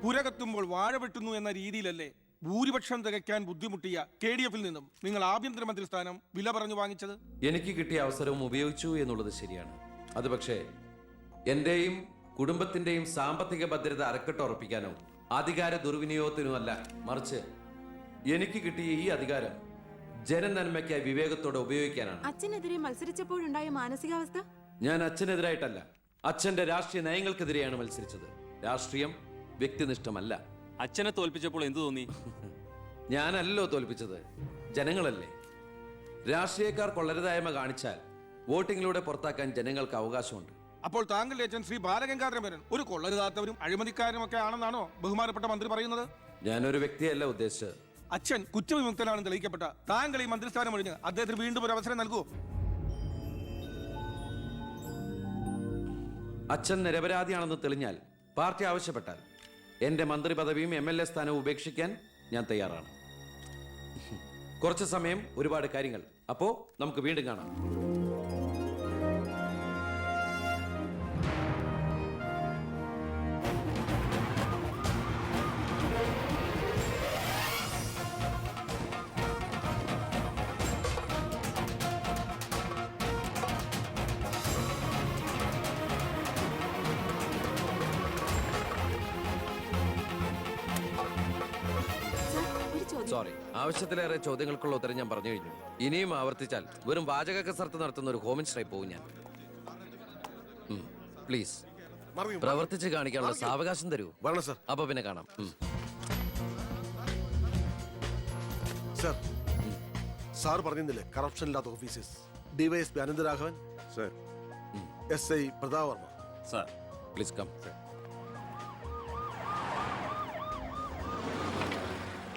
പുരകത്തുമ്പോൾ വാഴ വെട്ടുന്നു എന്ന രീതിയിലല്ലേ ഭൂരിപക്ഷം തികയ്ക്കാൻ ബുദ്ധിമുട്ടിയ KDF-ൽ നിന്നും നിങ്ങൾ ആഭ്യന്തരമന്ത്രി സ്ഥാനം വില പറഞ്ഞു വാങ്ങിച്ചത്? എനിക്ക് കിട്ടിയ അവസരവും ഉപയോഗിച്ചു എന്നുള്ളത് ശരിയാണ്. അത് പക്ഷേ എന്റെയും കുടുംബത്തിന്റെയും സാമ്പത്തിക ഭദ്രത അരക്കെട്ടുറപ്പിക്കാനോ അധികാര ദുർവിനിയോഗത്തിനോ അല്ല, മറിച്ച് എനിക്ക് കിട്ടിയ ഈ അധികാരം ജനനന്മയ്ക്കായി വിവേകത്തോടെ ഉപയോഗിക്കാനാണ്. അച്ഛനെതിരെ മത്സരിച്ചപ്പോഴുണ്ടായ മാനസികാവസ്ഥ? ഞാൻ അച്ഛനെതിരായിട്ടല്ല, അച്ഛന്റെ രാഷ്ട്രീയ നയങ്ങൾക്കെതിരെയാണ് മത്സരിച്ചത്. രാഷ്ട്രീയം വ്യക്തിനിഷ്ഠമല്ല. അച്ഛനെ തോൽപ്പിച്ചപ്പോൾ എന്തു തോന്നി? ഞാനല്ലോ തോൽപ്പിച്ചത്, ജനങ്ങളല്ലേ. രാഷ്ട്രീയക്കാർ കൊള്ളരുതായ്മ കാണിച്ചാൽ വോട്ടിങ്ങിലൂടെ പുറത്താക്കാൻ ജനങ്ങൾക്ക് അവകാശമുണ്ട്. അപ്പോൾ താങ്കളുടെ അച്ഛൻ ശ്രീ ബാലഗംഗാധരൻ ഒരു കൊള്ളരുതാത്തവരും അഴിമതിക്കാരും ഒക്കെ ആണെന്നാണോ ബഹുമാനപ്പെട്ട മന്ത്രി പറയുന്നത്? ഞാനൊരു വ്യക്തിയല്ല ഉദ്ദേശിച്ചത്. അച്ഛൻ കുറ്റവിമുക്തനാണെന്ന് തെളിയിക്കപ്പെട്ട താങ്കൾ ഈ മന്ത്രിസ്ഥാനം ഒഴിഞ്ഞ് അദ്ദേഹത്തിന് വീണ്ടും ഒരു അവസരം നൽകുമോ? അച്ഛൻ നിരപരാധിയാണെന്ന് തെളിഞ്ഞാൽ, പാർട്ടി ആവശ്യപ്പെട്ടാൽ എന്റെ മന്ത്രി പദവിയും MLA സ്ഥാനവും ഉപേക്ഷിക്കാൻ ഞാൻ തയ്യാറാണ്. കുറച്ച് സമയം, ഒരുപാട് കാര്യങ്ങൾ. അപ്പോ നമുക്ക് വീണ്ടും കാണാം. സോറി, ആവശ്യത്തിലേറെ ചോദ്യങ്ങൾക്കുള്ള ഉത്തരം ഞാൻ പറഞ്ഞു കഴിഞ്ഞു. ഇനിയും ആവർത്തിച്ചാൽ വെറും വാചക കസർത്ത് നടത്തുന്ന ഒരു ഹോം മിനിസ്റ്ററായി പോകും ഞാൻ. പ്ലീസ് പ്രവർത്തിച്ച് കാണിക്കാനുള്ള സാവകാശം തരൂ. അപ്പൊ പിന്നെ കാണാം. സാർ പറഞ്ഞില്ലേ കറപ്ഷൻ ഇല്ലാത്ത officers? DYSP Anantharaghavan sir, SI Pratap Varma sir. Please come.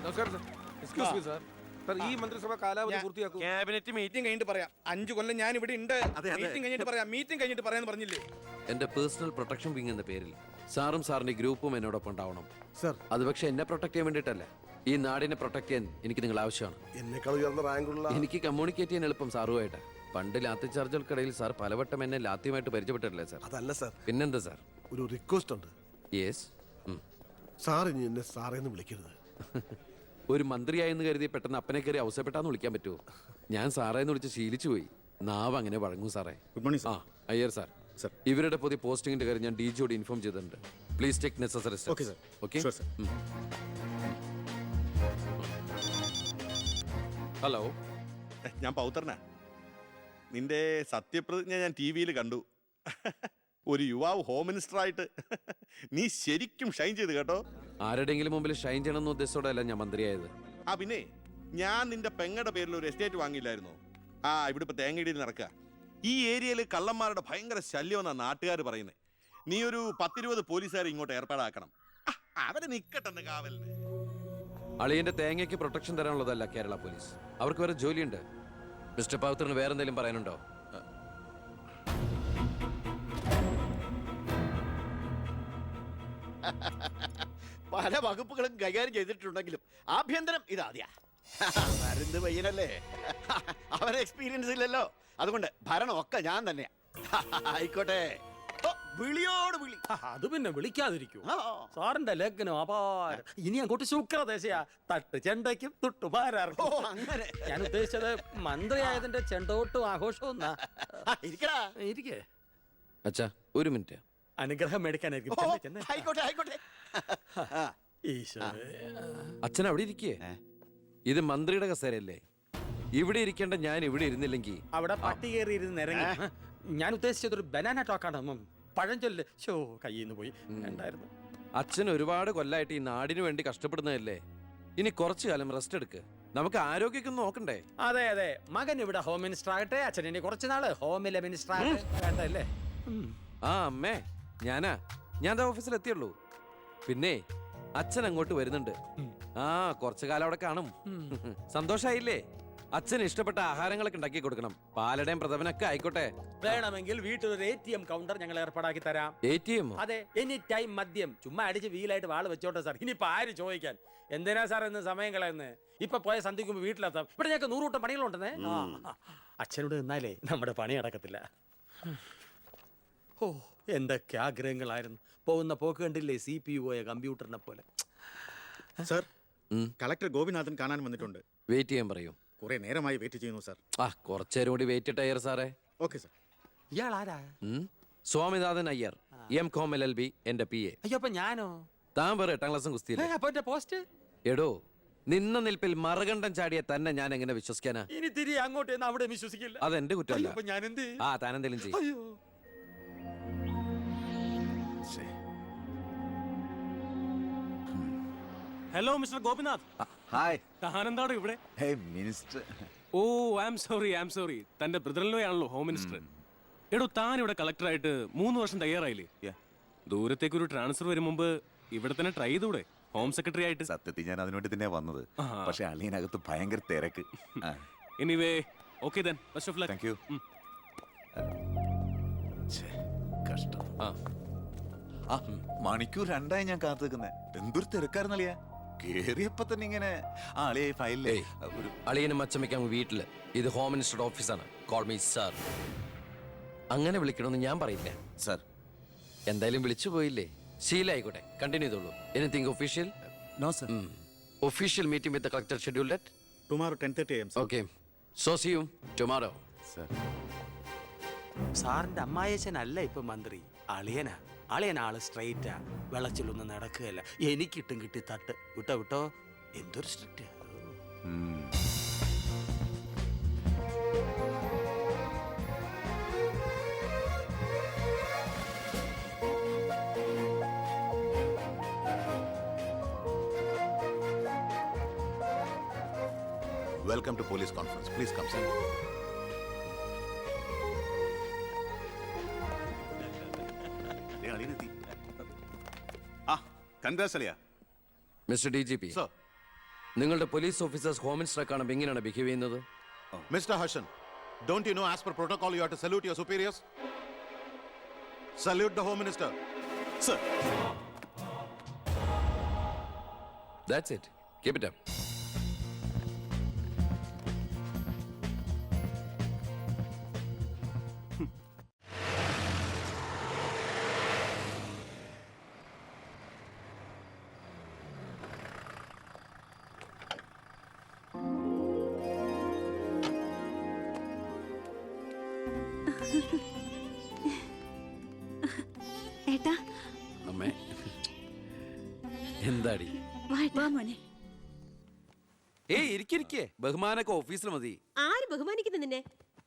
നമസ്കാരം sir. Excuse me sir. Sir, ഈ മന്ത്രിസഭ കാലാവധി പൂർത്തിയാക്കൂ. ക്യാബിനറ്റ് മീറ്റിംഗ് കഴിഞ്ഞിട്ട് പറയാം. 5 കൊല്ലം ഞാൻ ഇവിടെ ഉണ്ട്. മീറ്റിംഗ് കഴിഞ്ഞിട്ട് പറയാം. മീറ്റിംഗ് കഴിഞ്ഞിട്ട് പറയാന്ന് പറഞ്ഞില്ലേ? എന്റെ പേഴ്സണൽ പ്രൊട്ടക്ഷൻ വിങ് എന്ന പേരിൽ സാറും സാറിന്റെ ഗ്രൂപ്പും എന്നോടൊപ്പം ഉണ്ടാവണം സർ. അത് പക്ഷെ എന്നെ പ്രൊട്ടക്ട് ചെയ്യാൻ വേണ്ടിയിട്ടല്ല, ഈ നാടിനെ പ്രൊട്ടക്ട് ചെയ്യാൻ എനിക്ക് നിങ്ങൾ ആവശ്യമാണ്. എന്നെക്കാൾ ഉയർന്ന റാങ്കുള്ള എനിക്ക് കമ്മ്യൂണിക്കേറ്റ് ചെയ്യാൻ എളുപ്പം സാറുമായിട്ട്. പണ്ട് ലാത്തി ചാർജുകൾക്കിടയിൽ സാർ പലവട്ടം എന്നെ ലാത്തിയുമായിട്ട് പരിചയപ്പെട്ടിട്ടില്ലേ സാർ? അതല്ല സർ. പിന്നെന്താ സാർ? ഒരു റിക്വസ്റ്റ് ഉണ്ട്. യെസ്. സാർ ഇനി എന്നെ സാറേന്ന് വിളിക്കരുത്. ഒരു മന്ത്രിയായെന്ന് കരുതി പെട്ടെന്ന് അപ്പനെ കയറി അവസരപ്പെട്ടാന്ന് വിളിക്കാൻ പറ്റുമോ? ഞാൻ സാറേന്ന് വിളിച്ച് ശീലിച്ചു പോയി. നാവ് അങ്ങനെ വഴങ്ങും സാറേ. Good morning. അയ്യർ സാർ, ഇവരുടെ പുതിയ പോസ്റ്റിംഗിന്റെ കാര്യം ഞാൻ DGയോട് ഇൻഫോം ചെയ്തിട്ടുണ്ട്. Please take necessary steps. Okay sir. Okay. Sure sir. Hello, ഞാൻ പൗത്രനാ. നിന്റെ സത്യപ്രതിജ്ഞ ഞാൻ TV-യിൽ കണ്ടു. ഒരു യുവാവ് ഹോം മിനിസ്റ്ററായിട്ട് നീ ശരിക്കും ഷൈൻ ചെയ്ത് കേട്ടോ. ആരുടെയെങ്കിലും മുമ്പിൽ ഷൈൻ ചെയ്യണമെന്ന ഉദ്ദേശത്തോടെയല്ല ഞാൻ മന്ത്രിയായത്. പിന്നെ ഞാൻ നിന്റെ പെങ്ങടെ പേരിൽ ഒരു എസ്റ്റേറ്റ് വാങ്ങിയില്ലായിരുന്നോ? ഇവിടെ ഇപ്പൊ തേങ്ങയിടിയിൽ നടക്കുക. ഈ ഏരിയയിൽ കള്ളന്മാരുടെ ഭയങ്കര ശല്യമെന്നാണ് നാട്ടുകാർ പറയുന്നത്. നീ ഒരു 10-20 പോലീസുകാരെ ഇങ്ങോട്ട് ഏർപ്പാടാക്കണം. അവരെ നിക്കട്ടെന്ന് കാവലിന്. അളിയന്റെ തേങ്ങയ്ക്ക് പ്രൊട്ടക്ഷൻ തരാനുള്ളതല്ല കേരള പോലീസ്. അവർക്ക് വേറെ ജോലിയുണ്ട്. മിസ്റ്റർ പൗത്രന് വേറെ എന്തെങ്കിലും പറയാനുണ്ടോ? പല വകുപ്പുകളും കൈകാര്യം ചെയ്തിട്ടുണ്ടെങ്കിലും ആഭ്യന്തരം ഇതാദ്യാ. മരുന്ന് പയ്യനല്ലേ, അവന് എക്സ്പീരിയൻസ് ഇല്ലല്ലോ. അതുകൊണ്ട് ഭരണമൊക്കെ ഞാൻ തന്നെയാ. ആയിക്കോട്ടെ, വിളിയോട് വിളി. അത് പിന്നെ വിളിക്കാതിരിക്കൂ. സാറിന്റെ ലേഖനം അപാരം. ഇനി അങ്ങോട്ട് ശുക്രദേശയാ. തട്ട് ചെണ്ടയ്ക്കും തുട്ടുപാരാർക്കും. അങ്ങനെ ഞാൻ ഉദ്ദേശിച്ചത് മന്ത്രിയായതിന്റെ ചെണ്ടോട്ടും ആഘോഷവും. ഇരിക്കടാ. ഇരിക്കേ. അച്ഛാ, ഒരു മിനിറ്റ്. അനുഗ്രഹം മേടിക്കാനായിരിക്കും. ആയിക്കോട്ടെ ആയിക്കോട്ടെ. അച്ഛൻ അവിടെ ഇരിക്കേ. ഇത് മന്ത്രിയുടെ കസേരയല്ലേ? ഇവിടെ ഇരിക്കേണ്ട ഞാൻ ഇവിടെ ഇരുന്നില്ലെങ്കിൽ അവിടെ പട്ടി കയറി ഇരുന്ന് ഇറങ്ങി. ഞാൻ ഉദ്ദേശിച്ചത് ഒരു ബനാന ടോക്കാണ്. പഴഞ്ചൊല്ല് കയ്യിൽ നിന്ന് പോയി ഉണ്ടായിരുന്നു. അച്ഛൻ ഒരുപാട് കൊല്ലായിട്ട് ഈ നാടിനു വേണ്ടി കഷ്ടപ്പെടുന്നതല്ലേ? ഇനി കുറച്ചു കാലം റെസ്റ്റ് എടുക്ക്. നമുക്ക് ആരോഗ്യമൊക്കെ നോക്കണ്ടേ? അതെ അതെ, മകൻ ഇവിടെ ഹോം മിനിസ്റ്റർ ആകട്ടെ. അച്ഛൻ ഇനി കുറച്ചു നാള് ഹോമിലെ മിനിസ്റ്റർ ആകട്ടെ. വേണ്ടല്ലേ? അമ്മേ, ഞാൻ ഓഫീസിൽ എത്തിയുള്ളൂ. പിന്നെ അച്ഛൻ അങ്ങോട്ട് വരുന്നുണ്ട്. കുറച്ചു കാലം അവിടെ കാണും. സന്തോഷായില്ലേ? അച്ഛന് ഇഷ്ടപ്പെട്ട ആഹാരങ്ങളൊക്കെ ഉണ്ടാക്കി കൊടുക്കണം. പാലടയും പ്രഥമനൊക്കെ ആയിക്കോട്ടെ. വേണമെങ്കിൽ വീട്ടിലൊരു ATM കൗണ്ടർ ഞങ്ങൾ ഏർപ്പാടാക്കി തരാം. ATM? അതെ, എനി ടൈം മദ്യം. ചുമ്മാ അടിച്ച് വീലായിട്ട് വാള് വെച്ചോട്ടെ സാർ. ഇനിയിപ്പോ ആര് ചോദിക്കാൻ? എന്തിനാ സാർ എന്ന് സമയം കളയുന്നത്? ഇപ്പൊ പോയ സന്ധിക്കുമ്പോ വീട്ടിലെത്താം. ഇവിടെ ഞങ്ങൾക്ക് 100 കൂട്ടം പണികളുണ്ടെന്നേ. അച്ഛനോട് നിന്നാലേ നമ്മുടെ പണി നടക്കത്തില്ല. എന്തൊക്കെ ആഗ്രഹങ്ങളായിരുന്നു. പോകുന്ന പോക്ക് കണ്ടില്ലേ CPU പോയ കമ്പ്യൂട്ടറിനെ പോലെ. സർ കളക്ടർ ഗോപിനാഥൻ കാണാൻ വന്നിട്ടുണ്ട്. വെയിറ്റ് ചെയ്യാൻ പറയൂ. കുറെ നേരമായി വെയിറ്റ് ചെയ്യുന്നു സർ. കുറച്ചേരം കൂടി വെയിറ്റ് ഇട്ടയ്യർ സാറേ. Okay sir. ഇയാൾ ആരാ? സ്വാമിനാഥൻ അയ്യർ, M.Com LLB, എന്റെ PA. അയ്യോ അപ്പൊ ഞാനോ? താൻ വേറെ 8ാം ക്ലാസ്സും കുസ്തിയില്ല. അപ്പൊ എന്റെ പോസ്റ്റ് എടോ, നിന്ന നിൽപ്പിൽ മറുകണ്ഠം ചാടിയ തന്നെ ഞാൻ എങ്ങനെ വിശ്വസിക്കാനാ? ഇനി തിരി അങ്ങോട്ട് ചെന്ന് അവിടെ വിശ്വസിക്കില്ല. അതെന്റെ കുറ്റമല്ല. അപ്പൊ ഞാൻ എന്ത്? താനെന്തേലും ചെയ്യും. അയ്യോ ഹലോ മിസ്റ്റർ ഗോപിനാഥ്. ഹായ്. താനെന്താണ് ഇവിടെ? Hey minister. Oh I am sorry. തന്റെ ബ്രദറിലോ ആണല്ലോ ഹോം മിനിസ്റ്റർ. എടോ, താൻ ഇവിടെ കളക്ടറായിട്ട് 3 വർഷം തയ്യാറായില്ലേ? ദൂരത്തേക്ക് ഒരു ട്രാൻസ്ഫർ വരും മുമ്പ് ഇവിടെ തന്നെ ട്രൈ ചെയ്തൂടെ ഹോം സെക്രട്ടറി ആയിട്ട്? സത്യത്തിൽ ഞാൻ അതിനുവേണ്ടി തന്നെ വന്നത്. പക്ഷെ അളിയനകത്ത് ഭയങ്കര തിരക്ക്. Anyway okay then best of luck. Thank you. കഷ്ടം. മണിക്കൂർ 2 ഞാൻ കാത്തു നിൽക്കുന്നേ. എന്തൊരു തിരക്കായിരുന്നളിയാ. കേറിയപ്പോ തന്നെ ഇങ്ങനെ അളിയെ ഫയലിലേ ഒരു അളിയനും അച്ചമ്മയ്ക്കും വീട്ടില്. ഇത് ഹോം മിനിസ്റ്ററുടെ ഓഫീസാണ്. Call me sir. അങ്ങനെ വിളിക്കണമെന്ന് ഞാൻ പറയില്ല. സർ. എന്തായാലും വിളിച്ചു പോയില്ലേ, ശീലായിക്കോട്ടെ. കണ്ടിന്യൂ ചെയ്തോളൂ. Anything official? No sir. Official meeting with collector scheduled at tomorrow 10:30 AM. Okay. So see you tomorrow. Sir. സാറിന്റെ അമ്മായച്ചനല്ല ഇപ്പൊ മന്ത്രി, അളിയനാ. അളിയനാള് സ്ട്രൈറ്റാ, വെള്ളച്ചിലൊന്നും നടക്കുകയല്ല. എനിക്കിട്ടും കിട്ടി തട്ട്. വിട്ടോ എന്തൊരു strict. Welcome to police conference. Please come sir. Mister DGP, നിങ്ങളുടെ പോലീസ് ഓഫീസേഴ്സ് ഹോം മിനിസ്റ്ററെ കാണുമ്പോൾ എങ്ങനെയാണ് ബിഹേവ് ചെയ്യുന്നത്? Mr. Harshan, don't you know as per protocol you have to salute your superiors? Salute the Home Minister. Sir. That's it. Keep it up. ഏട്ടാ അമ്മേ, എന്താടി? വാ മോനെ. ഇരിക്കെ. ബഹുമാനൊക്കെ ഓഫീസിൽ മതി. ആര് ബഹുമാനിക്കുന്നു നിന്നെ?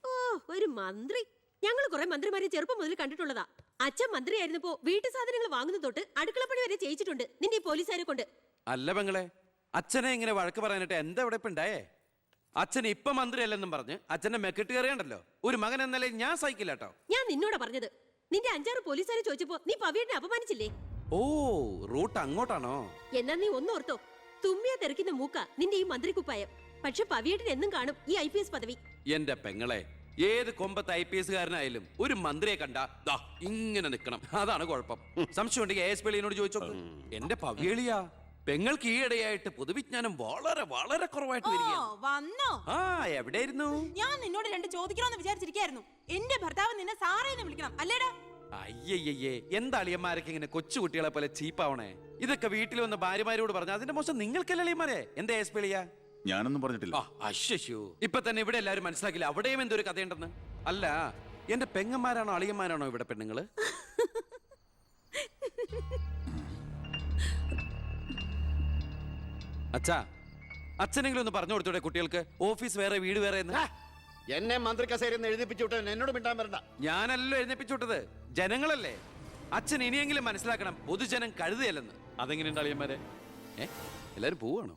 ഓ, ഒരു മന്ത്രി. ഞങ്ങൾ കുറെ മന്ത്രിമാരെ ചെറുപ്പം മുതൽ കണ്ടിട്ടുള്ളതാ. അച്ഛൻ മന്ത്രിയായിരുന്നപ്പോ വീട്ടു സാധനങ്ങൾ വാങ്ങുന്ന തൊട്ട് അടുക്കളപ്പണി വരെ ചെയ്യിച്ചിട്ടുണ്ട് നിന്റെ ഈ പോലീസുകാരെ കൊണ്ട്. അല്ല പെങ്ങളെ, അച്ഛനെ ഇങ്ങനെ വഴക്ക് പറയാനായിട്ട് എന്താ ഇവിടെ ഇപ്പൊ ഉണ്ടായേ? അച്ഛൻ ഇപ്പൊ മന്ത്രിയല്ലെന്നും പറഞ്ഞ് അച്ഛന്റെ മെക്കിട്ട് കയറിയണ്ടല്ലോ. ഒരു മകൻ എന്നല്ലേ ഞാൻ സഹിക്കില്ല കേട്ടോ. ഞാൻ നിന്നോടാ പറഞ്ഞത്. നിന്റെ 5-6 പോലീസുകാരെ ചോദിച്ചപ്പോ നീ പവിയനെ അപമാനിച്ചില്ലേ? ഓ, റൂട്ട് അങ്ങോട്ടാണോ? എന്നാ നീ ഒന്നോർത്തോ, തുമ്മിയ തെറിക്കുന്ന മൂക്ക നിന്റെ ഈ മന്ത്രിക്കുപ്പായം. പക്ഷെ പവിയേട്ടൻ എന്നും കാണും ഈ IPS പദവി. എന്റെ പെങ്ങളെ, ഏത് കൊമ്പത്ത് IPS കാരനായാലും ഒരു മന്ത്രിയെ കണ്ടാ ദാ ഇങ്ങനെ നിക്കണം. അതാണ് കുഴപ്പം. സംശയം ഉണ്ടെങ്കിൽ ASP എളിയനോട് ചോദിച്ചോക്ക്. എന്റെ പവിയളിയാ, പെങ്ങൾക്ക് ഈയിടെയായിട്ട് പൊതുവിജ്ഞാനം വളരെ വളരെ കുറവായിട്ട് വരികയാണ്. വന്നോ? എവിടെയായിരുന്നു? ഞാൻ നിന്നോട് 2 ചോദിക്കണമെന്ന് വിചാരിച്ചിരിക്കായിരുന്നു. എന്റെ ഭർത്താവ് നിന്നെ സാറേന്ന് വിളിക്കണം അല്ലേടാ? അയ്യയ്യേ, എന്താ അളിയന്മാരൊക്കെ ഇങ്ങനെ കൊച്ചുകുട്ടികളെ പോലെ ചീപ്പാവണേ? ഇതൊക്കെ വീട്ടിൽ വന്ന ഭാര്യമാരോട് പറഞ്ഞ അതിന്റെ മോശം നിങ്ങൾക്കല്ലേ അളിയന്മാരെ? എന്താ ASP എളിയാ? ഞാനൊന്നും പറഞ്ഞിട്ടില്ല. അശ്ശോ, ഇപ്പൊ തന്നെ ഇവിടെ എല്ലാവരും മനസ്സിലാക്കില്ല അവിടെയും എന്തൊരു കഥയുണ്ടെന്ന്. അല്ല, എന്റെ പെങ്ങന്മാരാണോ അളിയന്മാരാണോ ഇവിടെ പെണ്ണുങ്ങള്? അച്ഛാ, അച്ഛനെങ്കിലും ഒന്ന് പറഞ്ഞു കൊടുത്തൂടെ കുട്ടികൾക്ക് ഓഫീസ് വേറെ വീട് വേറെ എന്ന്? എന്നെ മന്ത്രി കസേരന്ന് എഴുതിപ്പിച്ചു വിട്ടവൻ എന്നോട് മിണ്ടാൻ വരണ്ട. ഞാനല്ലോ എഴുന്നേപ്പിച്ചു വിട്ടത്, ജനങ്ങളല്ലേ. അച്ഛൻ ഇനിയെങ്കിലും മനസ്സിലാക്കണം, പൊതുജനം കഴുതയല്ലെന്ന്. അതെങ്ങനെയുണ്ട് അളിയന്മാരെ? എല്ലാരും പോവാണോ?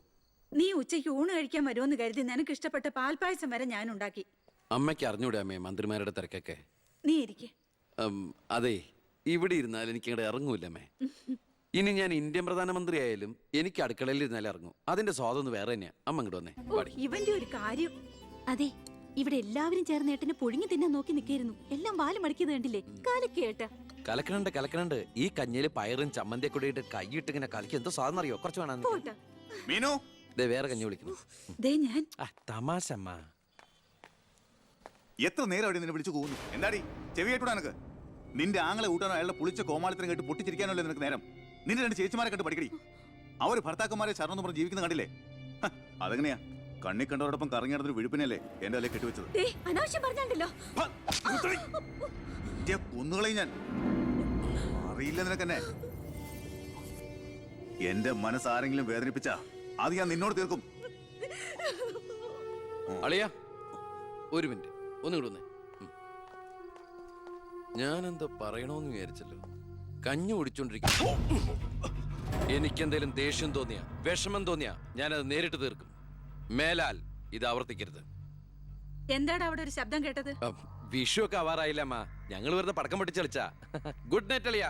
നീ ഉച്ചയ്ക്ക് ഊണ് കഴിക്കാൻ വരുമെന്ന് കരുതി നിനക്ക് ഇഷ്ടപ്പെട്ട പാൽപ്പായസം വരെ ഞാൻ ഉണ്ടാക്കി. അമ്മയ്ക്ക് അറിഞ്ഞൂടെ അമ്മേ മന്ത്രിമാരുടെ തിരക്കൊക്കെ? നീ ഇരിക്കെ. അതെ, ഇവിടെ ഇരുന്നാൽ എനിക്ക് ഇങ്ങോട്ട് ഇറങ്ങൂല്ല അമ്മേ. ഇനി ഞാൻ ഇന്ത്യൻ പ്രധാനമന്ത്രി ആയാലും എനിക്ക് അടുക്കളയിൽ ഇരുന്നാലും ഇറങ്ങും. അതിന്റെ സ്വാദം വേറെ തന്നെയാ. അമ്മ ഇങ്ങോട്ട് വന്നേ. ഇവന്റെ ഒരു കാര്യം. അതെ, ഇവിടെ എല്ലാവരും ചേർന്ന് ഏട്ടനെ പുഴുങ്ങി തിന്നാൻ നോക്കി നിൽക്കായിരുന്നു. എല്ലാം വാല് മടക്കിയത് കണ്ടില്ലേ? കാലക്കേട്ട കലക്കണുണ്ട്. ഈ കഞ്ഞില് പയറും ചമ്മന്തിയൊക്കെ കൂടിയിട്ട് കൈയിട്ട് ഇങ്ങനെ കലക്കി എന്തോ സാധനം അറിയോ? കുറച്ച് വേണം. മീനു, വേറെ കഞ്ഞി വിളിക്കുന്നു. ഞാൻ തമാശ അമ്മ. എത്ര നേരം അവിടെ നിന്നെ വിളിച്ചു പോകുന്നു? എന്താടി ചെവിയേട്ടൂടാ എനക്ക്? നിന്റെ ആങ്ങളെ കൂട്ടാനോ അയാളുടെ പുളിച്ച കോമാളിത്തരം കേട്ട് പൊട്ടിച്ചിരിക്കാനല്ലോ നിനക്ക് നേരം. നിന്റെ 2 ചേച്ചിമാരെ കണ്ട് പഠിക്കടി. അവർ ഭർത്താക്കന്മാരെ ശരണം പറഞ്ഞ് ജീവിക്കുന്ന കണ്ടില്ലേ? ഹ, അതെങ്ങനെയാ കണ്ണി കണ്ടവരോടൊപ്പം കറങ്ങി നടന്നൊരു വിഴുപ്പിനല്ലേ എന്റെ തലേ കെട്ടിവെച്ചത്. ദേ, അനാവശ്യം പറഞ്ഞാണ്ടല്ലോ. കുന്നുകളയും ഞാൻ. അറിയില്ല നിനക്കെന്നെ. എന്റെ മനസ്സാരെങ്കിലും വേദനിപ്പിച്ച അത് ഞാൻ നിന്നോട് തീർക്കും. അളിയ ഒരു മിനിറ്റ് ഒന്നും വന്നേ. ഞാനെന്താ പറയണോന്ന് വിചാരിച്ചല്ലോ. കഞ്ഞു കുടിച്ചോണ്ടിരിക്കും. എനിക്കെന്തേലും ദേഷ്യം തോന്നിയ വിഷമം തോന്നിയ ഞാനത് നേരിട്ട് തീർക്കും. മേലാൽ ഇത് ആവർത്തിക്കരുത്. എന്താടാ അവിടെ ഒരു ശബ്ദം കേട്ടത്? വിഷു ഒക്കെ ആവാറായില്ല അമ്മ. ഞങ്ങൾ വെറുതെ പടക്കം പൊട്ടിച്ചളിച്ചാ. ഗുഡ് നൈറ്റ് അളിയ.